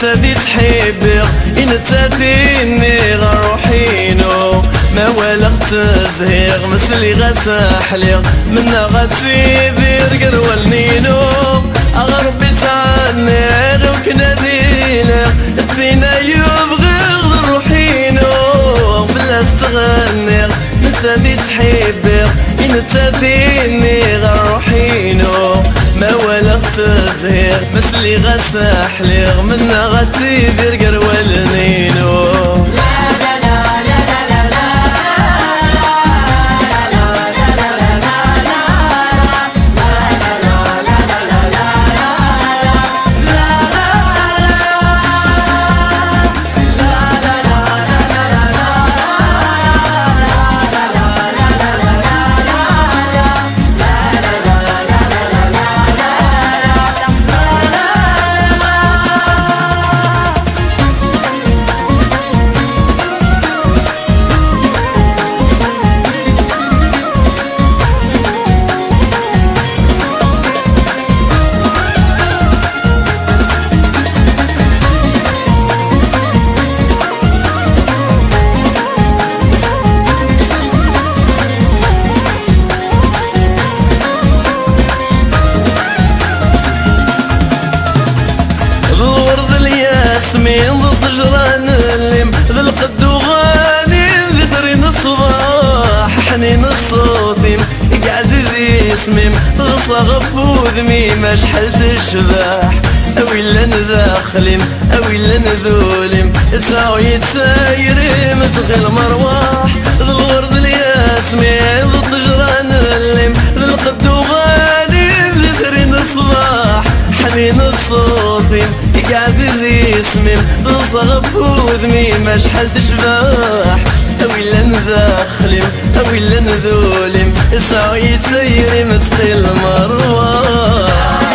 تادي تحبي انت ديني غروحينو ما والغ تزهيغ مسلي غساحلي منا غتيبير قرول نينو اغربي تعني غيوك نادينا تينا يبغي روحينو بلا استغني انت دي تحبي انت ديني غروحينو ما والغ تزهيغ مسلي غساحلي منا غتيبير قرول نينو ياسمين ضد جران الليم ذا القد وغاني ذكرين الصباح حنين الصوتيم عزيزي اسميم غصغف وذميم اشحال تشباح اويلا نداخليم اويلا نذوليم يساو يتسايريم تغي المرواح ذا الورد الياسمين ضد جران الليم ذا القد وغاني ذكرين الصباح حنين الصوتيم عزيزي اسميم غصغف وذميم اشحال تشباح اويلا نداخليم اويلا نذوليم يساو يتسايريم تغي المرواح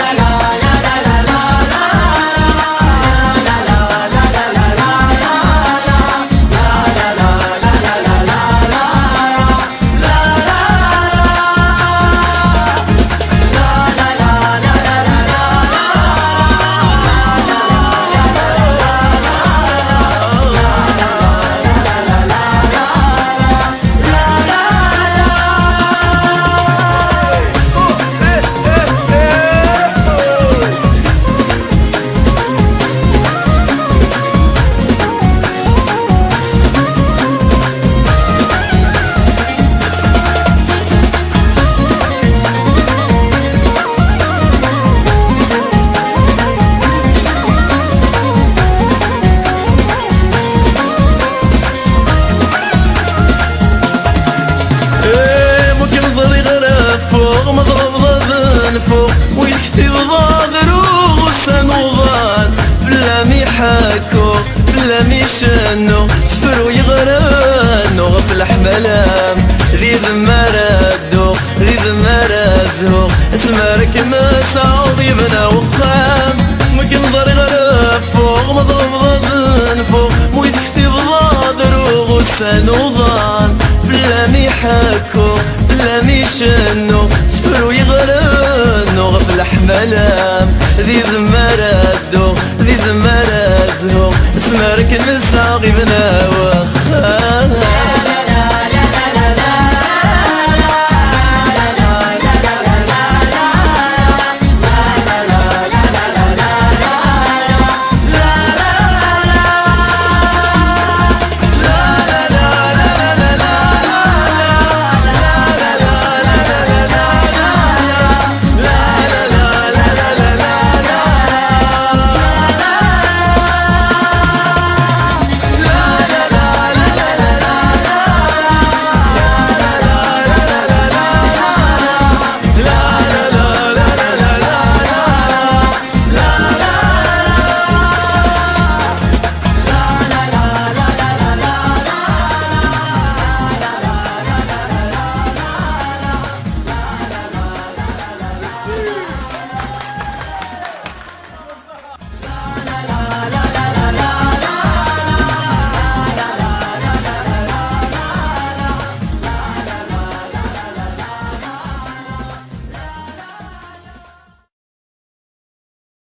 فوق ويكتي وضادرو غسان وضان بلا ميحاكو بلا ميشنو سفرو يغرانو غف الحملام ذي ذمارادو ذي ذمارازهو اسمارك ما سعود يبنى وخام ممكن زاري غراب فوق مضضضن فوق ويكتي وضادرو غسان وضان بلا ميحاكو بلا ميشنو سفرو يغرانو غف الحملام ذي ذمارادو ذي ذمارازهو اسمارك نساقي بنا